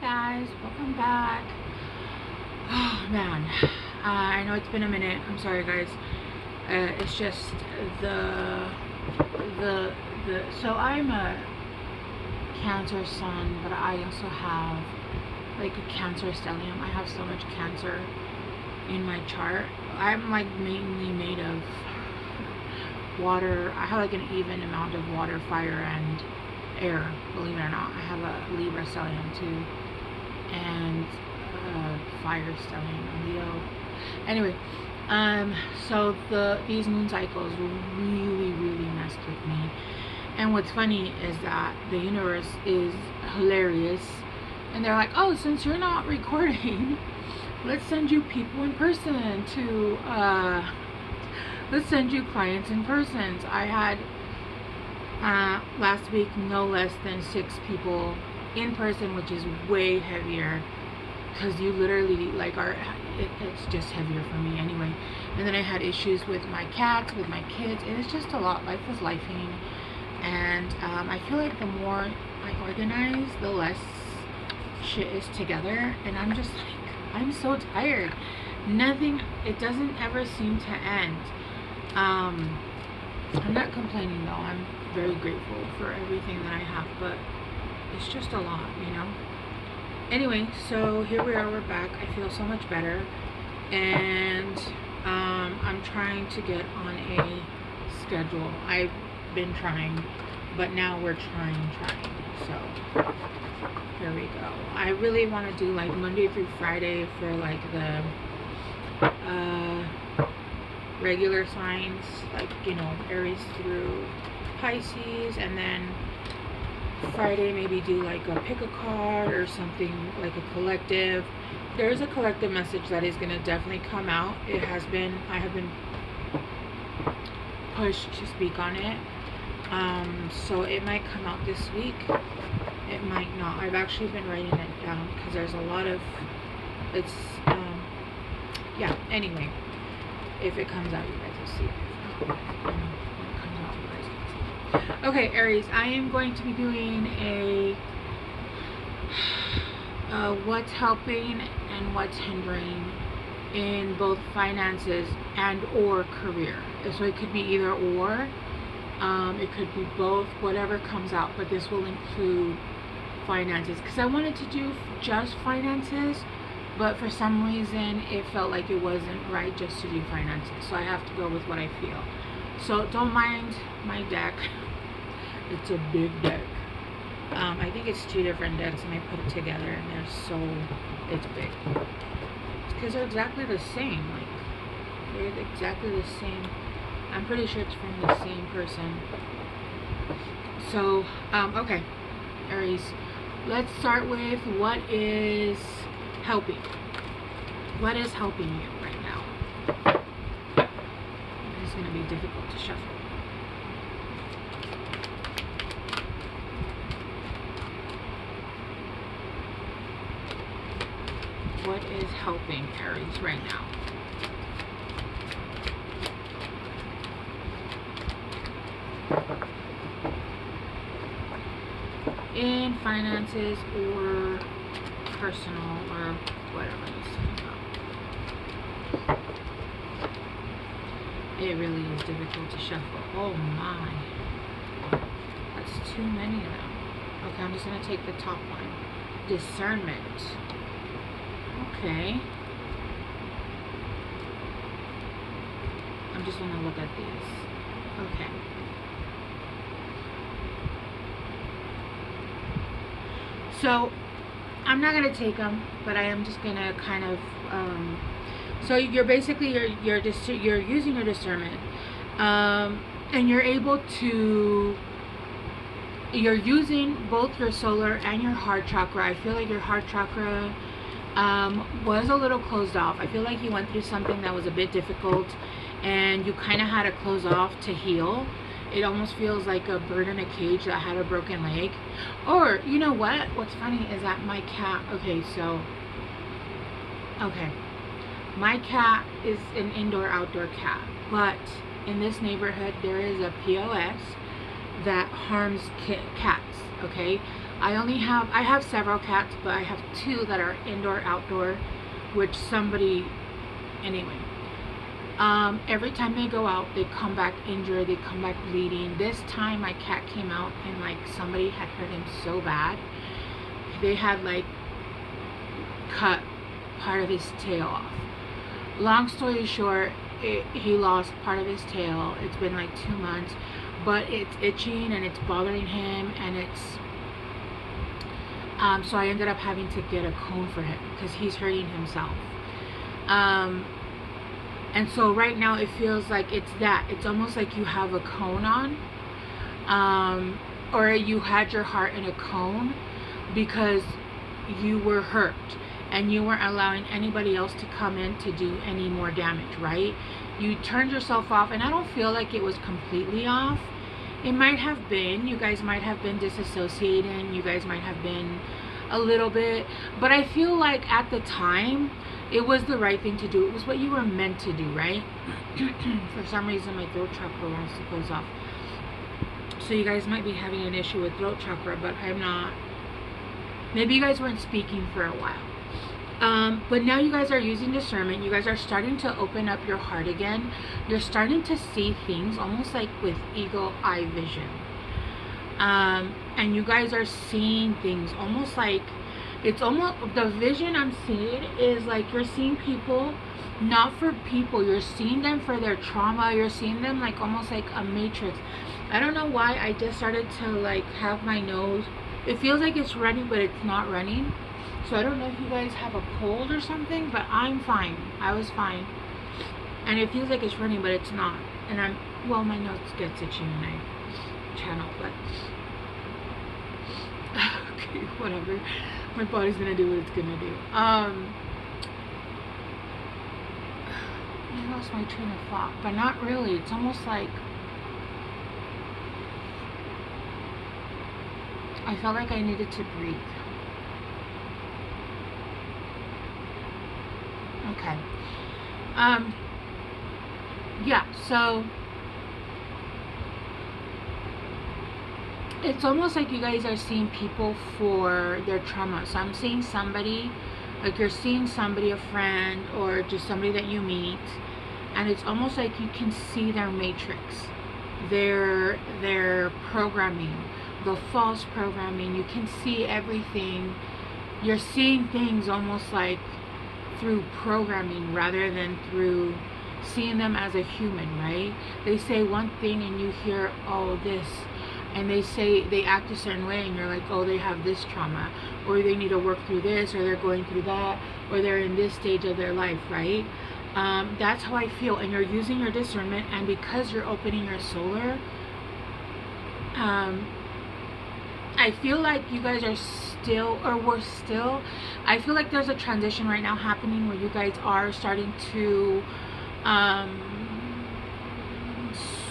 Hi guys, welcome back. Oh man, I know it's been a minute. I'm sorry guys. It's just the so I'm a Cancer sun, but I also have like a Cancer stellium. I have so much Cancer in my chart. I'm like mainly made of water. I have like an even amount of water, fire, and air, believe it or not. I have a Libra stellium too, and fire stellium, a Leo. Anyway, so these moon cycles really messed with me. And what's funny is that the universe is hilarious, and they're like, oh, since you're not recording, let's send you people in person to let's send you clients in person. I had last week no less than 6 people in person, which is way heavier because you literally like it's just heavier for me anyway. And then I had issues with my cats, with my kids, and it's just a lot. Life was lifing, and I feel like the more I organize, the less shit is together, and I'm just like, I'm so tired. Nothing, it doesn't ever seem to end. I'm not complaining though. I'm very grateful for everything that I have, but it's just a lot, you know. Anyway, so here we are, we're back. I feel so much better, and I'm trying to get on a schedule. I've been trying, but now we're trying. So here we go. I really want to do like Monday through Friday for like the regular signs, like, you know, Aries through Pisces, and then Friday maybe do like a pick a card or something, like a collective. There is a collective message that is going to definitely come out. It has been, I have been pushed to speak on it, so it might come out this week, it might not. I've actually been writing it down because there's a lot of, it's yeah, anyway, if it comes out you guys will see it. When it comes out you guys can see it. Okay, Aries, I am going to be doing a what's helping and what's hindering in both finances and or career. So it could be either or, it could be both, whatever comes out, but this will include finances because I wanted to do just finances, but for some reason it felt like it wasn't right just to do finances, so I have to go with what I feel. So don't mind my deck. It's a big deck. I think it's 2 different decks, and I put it together, and it's big. It's because they're exactly the same. Like, they're exactly the same. I'm pretty sure it's from the same person. So, okay, Aries, let's start with what is helping. What is helping you right now? It's going to be difficult to shuffle. What is helping Aries right now? In finances or personal or whatever this is about. It really is difficult to shuffle. Oh my. That's too many of them. Okay, I'm just going to take the top one. Discernment. Okay. I'm just going to look at these. Okay. So I'm not going to take them, but I am just going to kind of so you're basically you're using your discernment, and you're able to, you're using both your solar and your heart chakra. I feel like your heart chakra was a little closed off. I feel like you went through something that was a bit difficult, and you kind of had to close off to heal. It almost feels like a bird in a cage that had a broken leg. Or, you know what? What's funny is that my cat, okay, my cat is an indoor-outdoor cat, but in this neighborhood there is a POS that harms cats, okay? I have several cats, but I have 2 that are indoor, outdoor, which somebody, anyway. Every time they go out, they come back injured, they come back bleeding. This time my cat came out and like somebody had hurt him so bad. They had like cut part of his tail off. Long story short, he lost part of his tail. It's been like 2 months, but it's itching and it's bothering him, and it's so I ended up having to get a cone for him because he's hurting himself. And so right now it feels like it's almost like you have a cone on, or you had your heart in a cone because you were hurt and you weren't allowing anybody else to come in to do any more damage, right? You turned yourself off, and I don't feel like it was completely off. It might have been, you guys might have been disassociating, you guys might have been a little bit, but I feel like at the time it was the right thing to do. It was what you were meant to do, right? For some reason my throat chakra wants to close off, so you guys might be having an issue with throat chakra, but I'm not. Maybe you guys weren't speaking for a while. But now you guys are using discernment. You guys are starting to open up your heart again. You're starting to see things almost like with eagle eye vision. And you guys are seeing things almost like, it's almost, the vision I'm seeing is like you're seeing people not for people. You're seeing them for their trauma. You're seeing them like almost like a matrix. I don't know why I just started to like have my nose. It feels like it's running, but it's not running. So I don't know if you guys have a cold or something, but I'm fine. I was fine. And it feels like it's running, but it's not. And well, my nose gets itchy when I channel, but okay, whatever. My body's gonna do what it's gonna do. I lost my train of thought, but not really. It's almost like I felt like I needed to breathe. Okay. Yeah, so it's almost like you guys are seeing people for their trauma. So I'm seeing somebody, like you're seeing somebody, a friend, or just somebody that you meet, and it's almost like you can see their matrix, their programming, the false programming. You can see everything. You're seeing things almost like through programming rather than through seeing them as a human, right? They say one thing and you hear, oh, this, and they say they act a certain way and you're like, oh, they have this trauma, or they need to work through this, or they're going through that, or they're in this stage of their life, right? That's how I feel. And you're using your discernment, and because you're opening your solar, I feel like you guys are still, or we're still, I feel like there's a transition right now happening where you guys are starting to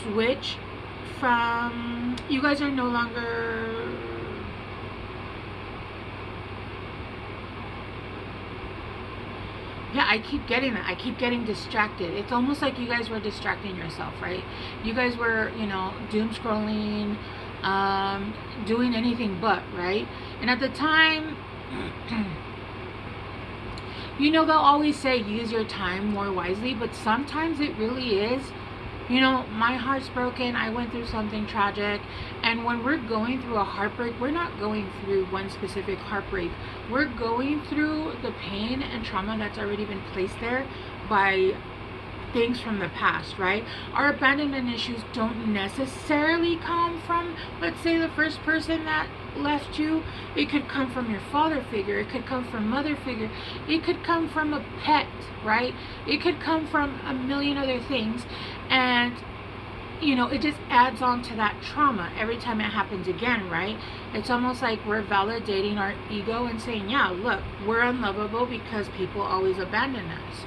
switch from, you guys are no longer, yeah, I keep getting that. I keep getting distracted. It's almost like you guys were distracting yourself, right? You guys were, you know, doom scrolling, doing anything but, right? And at the time, you know, they'll always say use your time more wisely, but sometimes it really is. You know, my heart's broken. I went through something tragic, and when we're going through a heartbreak, we're not going through one specific heartbreak. We're going through the pain and trauma that's already been placed there by things from the past, right? Our abandonment issues don't necessarily come from, let's say, the first person that left you. It could come from your father figure, it could come from mother figure, it could come from a pet, right? It could come from a million other things, and you know, it just adds on to that trauma every time it happens again, right? It's almost like we're validating our ego and saying, yeah, look, we're unlovable because people always abandon us.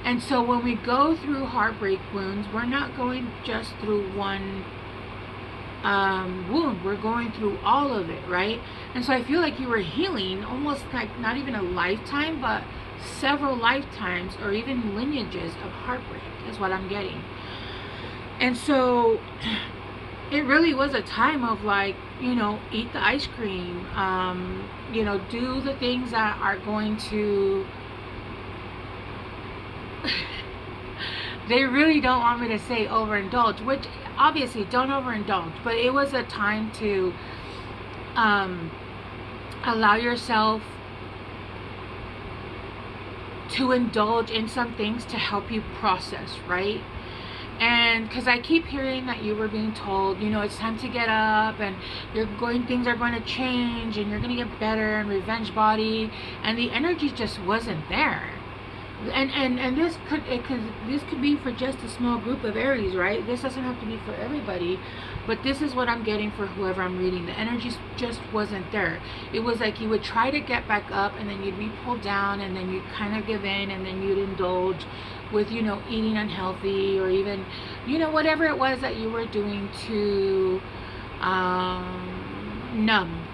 And so when we go through heartbreak wounds, we're not going just through one wound. We're going through all of it, right? And so I feel like you were healing almost like not even a lifetime, but several lifetimes or even lineages of heartbreak is what I'm getting. And so it really was a time of like, you know, eat the ice cream, you know, do the things that are going to they really don't want me to say overindulge, which obviously don't overindulge, but it was a time to allow yourself to indulge in some things to help you process, right? And because I keep hearing that you were being told, you know, it's time to get up and things are going to change and you're going to get better, and revenge body, and the energy just wasn't there. And this could be for just a small group of Aries, right? This doesn't have to be for everybody, but this is what I'm getting for whoever I'm reading. The energy just wasn't there. It was like you would try to get back up, and then you'd be pulled down, and then you'd kind of give in, and then you'd indulge with, you know, eating unhealthy, or even, you know, whatever it was that you were doing to numb.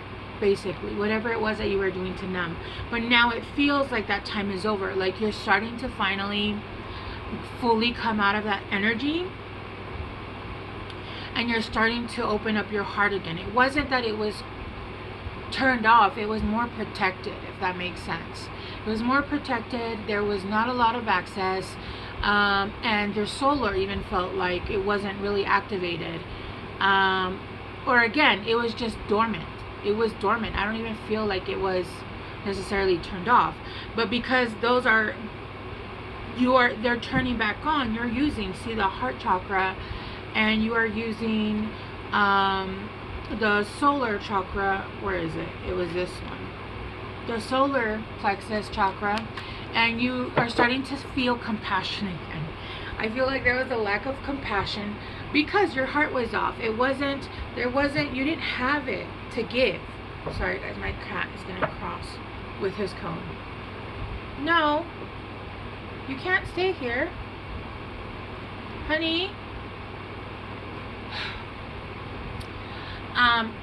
Basically, whatever it was that you were doing to numb. But now it feels like that time is over. Like you're starting to finally fully come out of that energy, and you're starting to open up your heart again. It wasn't that it was turned off, it was more protected, if that makes sense. It was more protected. There was not a lot of access, and your solar even felt like it wasn't really activated, or again, it was just dormant. It was dormant. I don't even feel like it was necessarily turned off. But because those are, they're turning back on, you're using, see, the heart chakra, and you are using the solar chakra. Where is it? It was this one. The solar plexus chakra, and you are starting to feel compassion again. I feel like there was a lack of compassion because your heart was off. You didn't have it to give. Sorry guys, my cat is gonna cross with his cone. No, you can't stay here, honey.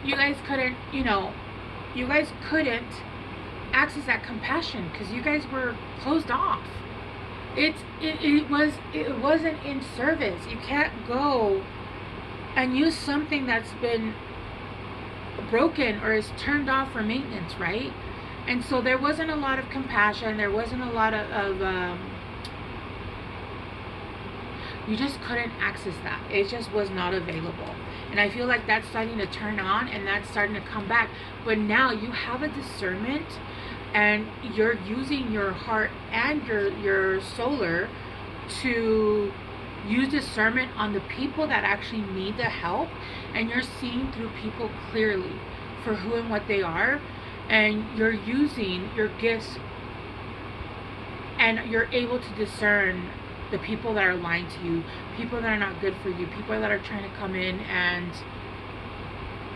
You guys couldn't, you guys couldn't access that compassion because you guys were closed off. It wasn't in service. You can't go and use something that's been broken or is turned off for maintenance, right? And so there wasn't a lot of compassion. There wasn't a lot of you just couldn't access that. It just was not available. And I feel like that's starting to turn on, and that's starting to come back. But now you have a discernment, and you're using your heart and your solar to use discernment on the people that actually need the help, and you're seeing through people clearly for who and what they are, and you're using your gifts, and you're able to discern the people that are lying to you, people that are not good for you, people that are trying to come in, and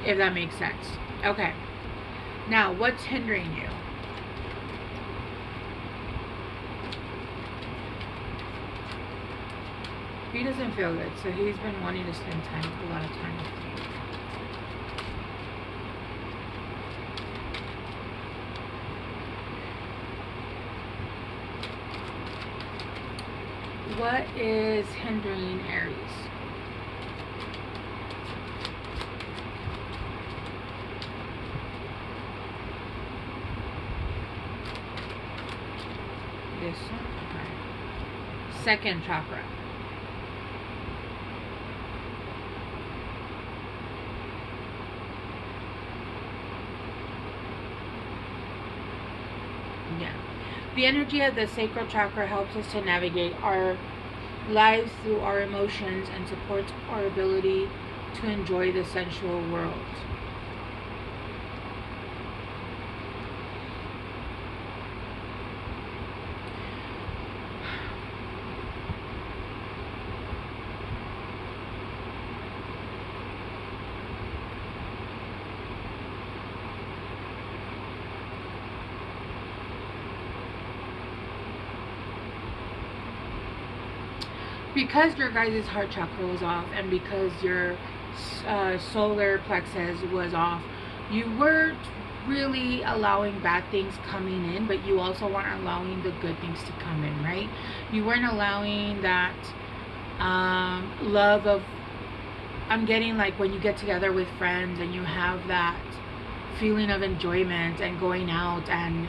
if that makes sense. Okay, now what's hindering you? He doesn't feel good, so he's been wanting to spend a lot of time with you. What is hindering Aries? This one? Okay. Second chakra. Yeah. The energy of the sacral chakra helps us to navigate our lives through our emotions and supports our ability to enjoy the sensual world. Because your guys' heart chakra was off, and because your solar plexus was off, you weren't really allowing bad things coming in, but you also weren't allowing the good things to come in, right? You weren't allowing that love of I'm getting like when you get together with friends and you have that feeling of enjoyment and going out and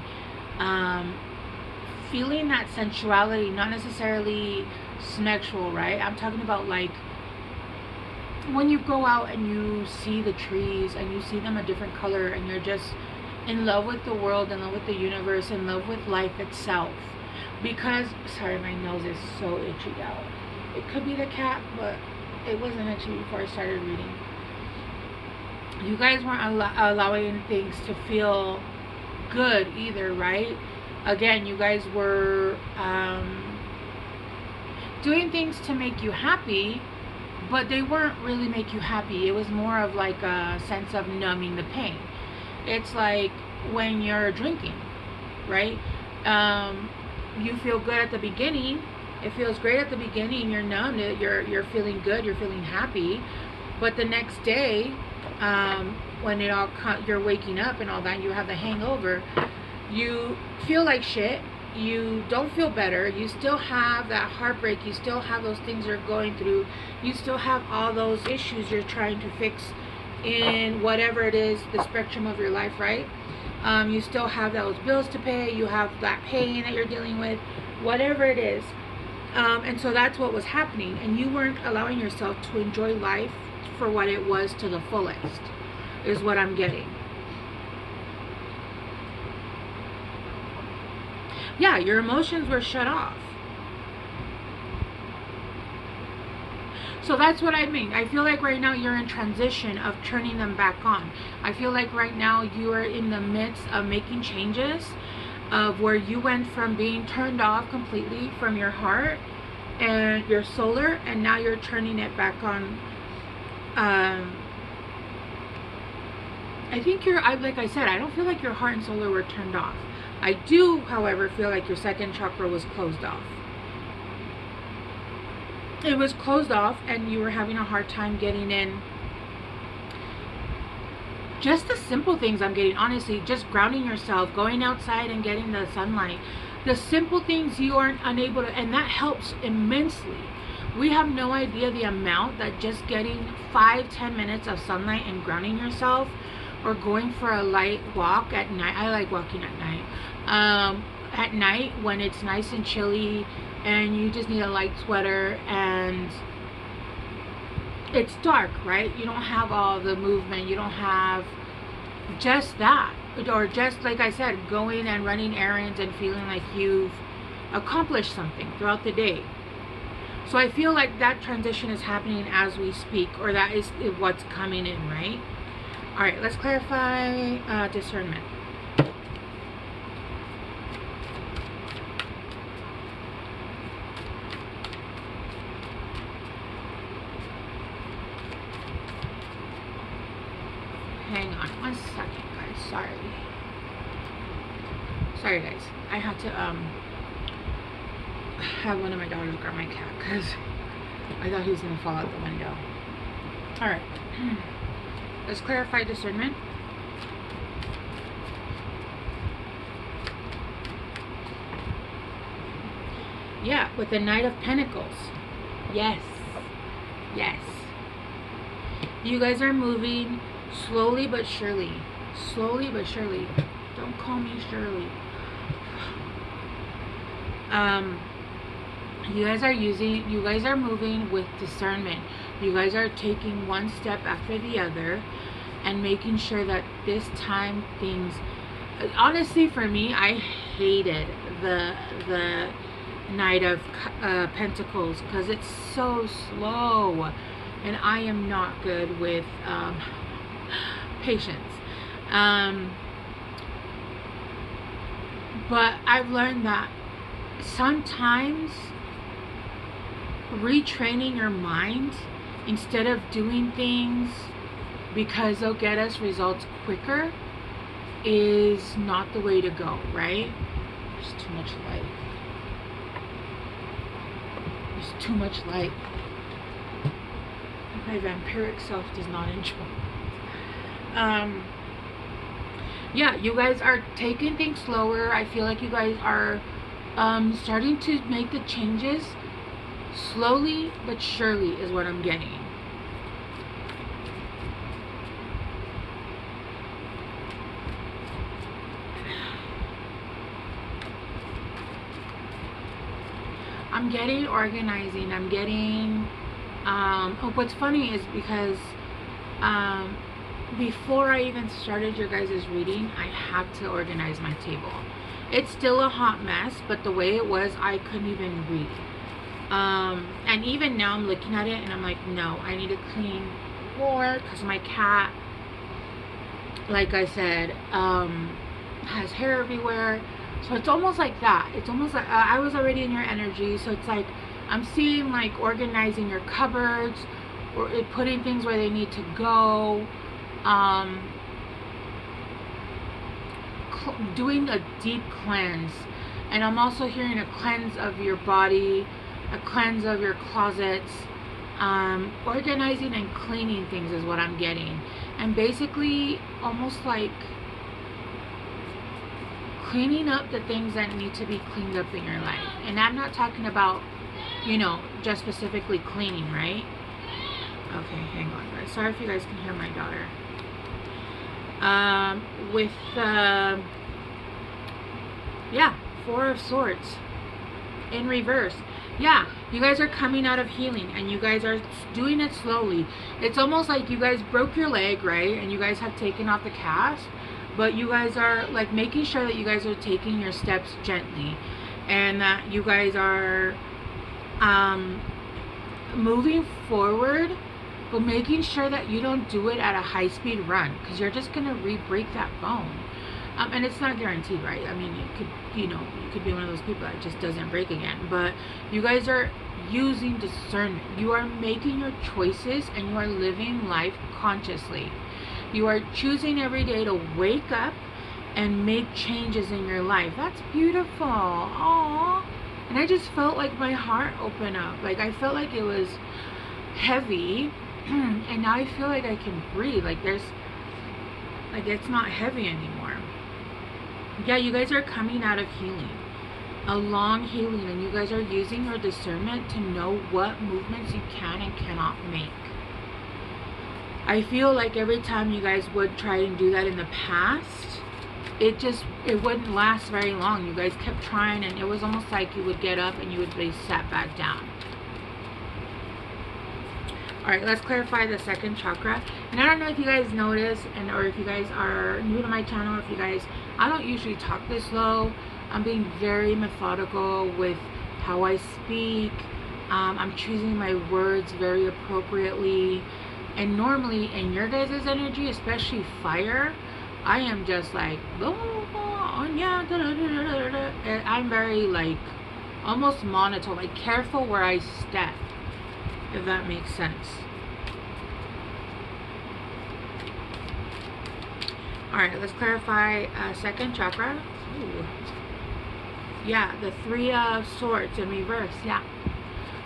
feeling that sensuality, not necessarily sexual, right? I'm talking about like when you go out and you see the trees and you see them a different color and you're just in love with the world, in love with the universe, in love with life itself. Because, sorry, my nose is so itchy out. It could be the cat, but it wasn't itchy before I started reading. You guys weren't allowing things to feel good either, right? Again, you guys were doing things to make you happy, but they weren't really make you happy. It was more of like a sense of numbing the pain. It's like when you're drinking, right? You feel good at the beginning. It feels great at the beginning. You're numb. You're feeling good. You're feeling happy. But the next day, when you're waking up and all that, you have the hangover. You feel like shit. You don't feel better. You still have that heartbreak. You still have those things you're going through. You still have all those issues you're trying to fix in whatever it is, the spectrum of your life, right? You still have those bills to pay. You have that pain that you're dealing with, whatever it is. And so that's what was happening. And you weren't allowing yourself to enjoy life for what it was to the fullest, is what I'm getting. Yeah, your emotions were shut off. So that's what I mean. I feel like right now you're in transition of turning them back on. I feel like right now you are in the midst of making changes of where you went from being turned off completely from your heart and your solar, and now you're turning it back on. I think like I said, I don't feel like your heart and solar were turned off. I do, however, feel like your second chakra was closed off. It was closed off and you were having a hard time getting in. Just the simple things I'm getting, honestly, just grounding yourself, going outside and getting the sunlight. The simple things you aren't unable to, and that helps immensely. We have no idea the amount that just getting 5-10 minutes of sunlight and grounding yourself, or going for a light walk at night. I like walking at night. At night when it's nice and chilly and you just need a light sweater and it's dark, right? You don't have all the movement. You don't have just that. Or just, like I said, going and running errands and feeling like you've accomplished something throughout the day. So I feel like that transition is happening as we speak, or that is what's coming in, right? All right, let's clarify discernment. Hang on 1 second, guys. Sorry, guys. I had to have one of my daughters grab my cat because I thought he was gonna fall out the window. All right. Let's clarify discernment. Yeah, with the Knight of Pentacles. Yes. Yes. You guys are moving slowly but surely. Slowly but surely. Don't call me Shirley. You guys are moving with discernment. You guys are taking one step after the other and making sure that this time things, honestly for me, I hated the Knight of Pentacles because it's so slow and I am not good with patience. But I've learned that sometimes retraining your mind instead of doing things because they'll get us results quicker is not the way to go, right? There's too much light. There's too much light. My vampiric self does not enjoy. Yeah, you guys are taking things slower. I feel like you guys are starting to make the changes slowly but surely is what I'm getting. I'm getting organizing. I'm getting, what's funny is because, before I even started your guys' reading, I had to organize my table. It's still a hot mess, but the way it was, I couldn't even read. And even now I'm looking at it and I'm like, no, I need to clean more, because my cat, like I said, has hair everywhere. So it's almost like that. It's almost like I was already in your energy. So it's like I'm seeing like organizing your cupboards, or putting things where they need to go. Doing a deep cleanse. And I'm also hearing a cleanse of your body, a cleanse of your closets. Organizing and cleaning things is what I'm getting. And basically almost like cleaning up the things that need to be cleaned up in your life. And I'm not talking about, you know, just specifically cleaning, right? Okay, hang on guys. Sorry if you guys can hear my daughter. With yeah, Four of Swords in reverse. Yeah, you guys are coming out of healing, and you guys are doing it slowly. It's almost like you guys broke your leg, right? And you guys have taken off the cast, but you guys are like making sure that you guys are taking your steps gently, and that you guys are moving forward, but making sure that you don't do it at a high-speed run, because you're just gonna re-break that bone. And it's not guaranteed, right? I mean, it could, you know, you could be one of those people that just doesn't break again. But you guys are using discernment. You are making your choices, and you are living life consciously. You are choosing every day to wake up and make changes in your life. That's beautiful. Aww. And I just felt like my heart open up. Like I felt like it was heavy, and now I feel like I can breathe. Like there's, like it's not heavy anymore. Yeah, you guys are coming out of healing, a long healing, and you guys are using your discernment to know what movements you can and cannot make. I feel like every time you guys would try and do that in the past, it wouldn't last very long. You guys kept trying, and it was almost like you would get up and you would be sat back down. Alright, let's clarify the second chakra. And I don't know if you guys notice, or if you guys are new to my channel, or if you guys, I don't usually talk this slow. I'm being very methodical with how I speak. I'm choosing my words very appropriately. And normally in your guys' energy, especially fire, I am just like, I'm very like, almost monotone, like careful where I step, if that makes sense. Alright, let's clarify second chakra. Ooh. Yeah, the Three of Swords in reverse. Yeah.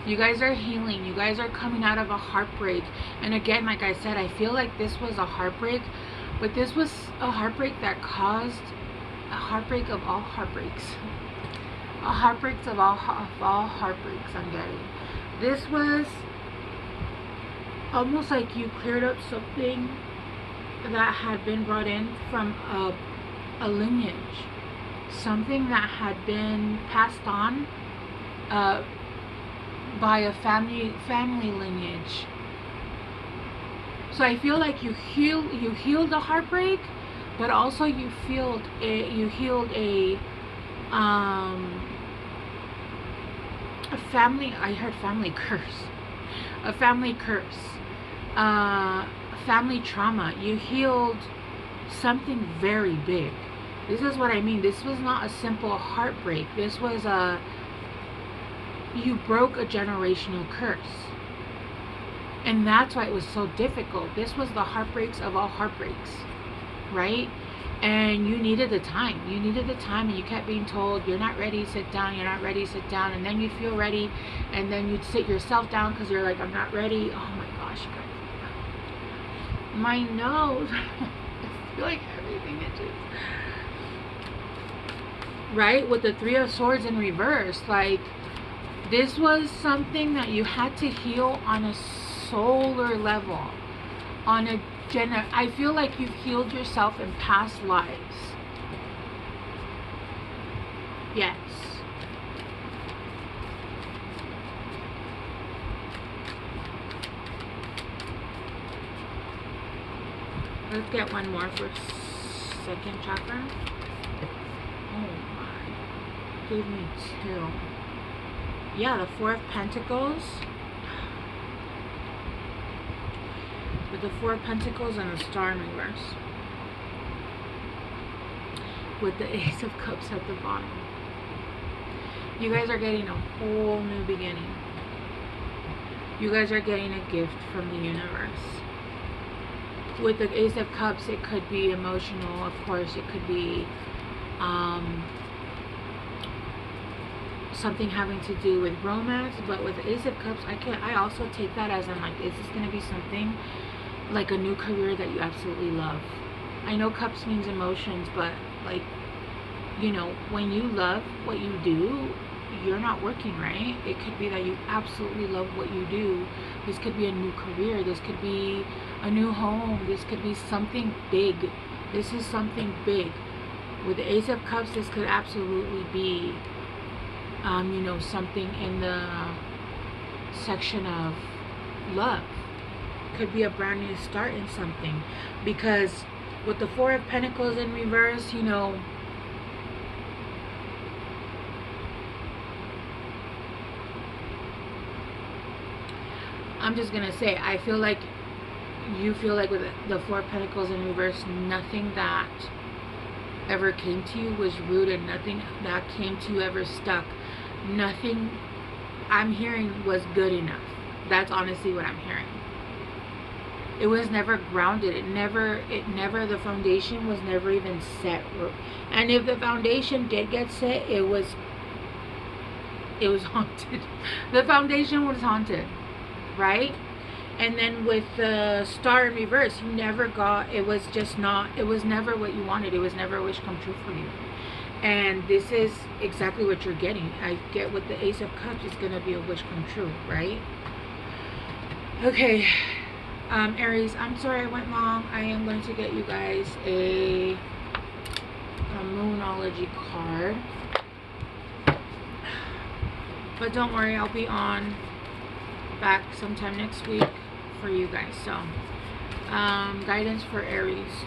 You guys are healing. You guys are coming out of a heartbreak. And again, like I said, I feel like this was a heartbreak. But this was a heartbreak that caused a heartbreak of all heartbreaks. A heartbreak of all heartbreaks, I'm getting. This was almost like you cleared up something that had been brought in from a lineage. Something that had been passed on by a family lineage. So I feel like you healed a heartbreak, but also you healed a family, I heard family curse. A family curse. Family trauma. You healed something very big. This is what I mean. This was not a simple heartbreak. This was you broke a generational curse. And that's why it was so difficult. This was the heartbreaks of all heartbreaks, right? And you needed the time. You needed the time, and you kept being told, you're not ready, sit down, you're not ready, sit down. And then you'd feel ready, and then you'd sit yourself down because you're like, I'm not ready. Oh my gosh, you guys. My nose. I feel like everything itches. Right? With the Three of Swords in reverse. Like, this was something that you had to heal on a solar level. On a I feel like you've healed yourself in past lives. Yes. Let's get one more for second chakra. Oh my. Gave me 2. Yeah, the 4 of Pentacles. With the 4 of Pentacles and the Star in reverse. With the Ace of Cups at the bottom. You guys are getting a whole new beginning. You guys are getting a gift from the universe. With the Ace of Cups, it could be emotional, of course. It could be something having to do with romance. But with the Ace of Cups, I also take that as in, like, is this going to be something like a new career that you absolutely love? I know Cups means emotions, but, like, you know, when you love what you do, you're not working, right? It could be that you absolutely love what you do. This could be a new career. This could be a new home. This could be something big. This is something big. With the Ace of Cups, this could absolutely be, you know, something in the section of love. Could be a brand new start in something. Because with the 4 of Pentacles in reverse, you know, I'm just gonna say, I feel like you feel like with the 4 of Pentacles in reverse, nothing that ever came to you was rude, and nothing that came to you ever stuck. Nothing I'm hearing was good enough. That's honestly what I'm hearing. It was never grounded. It never, the foundation was never even set. And if the foundation did get set, it was haunted. The foundation was haunted. Right? And then with the Star in reverse, you never got, it was never what you wanted. It was never a wish come true for you. And this is exactly what you're getting. I get with the Ace of Cups, it's going to be a wish come true, right? Okay, Aries, I'm sorry I went long. I am going to get you guys a Moonology card. But don't worry, I'll be on back sometime next week for you guys. So guidance for Aries.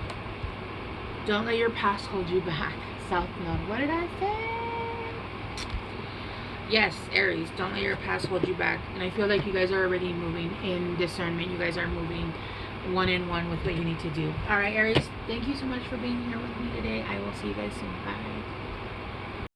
Don't let your past hold you back. South Node. What did I say? Yes, Aries, don't let your past hold you back. And I feel like you guys are already moving in discernment. You guys are moving one-on-one with what you need to do. All right, Aries, thank you so much for being here with me today. I will see you guys soon. Bye.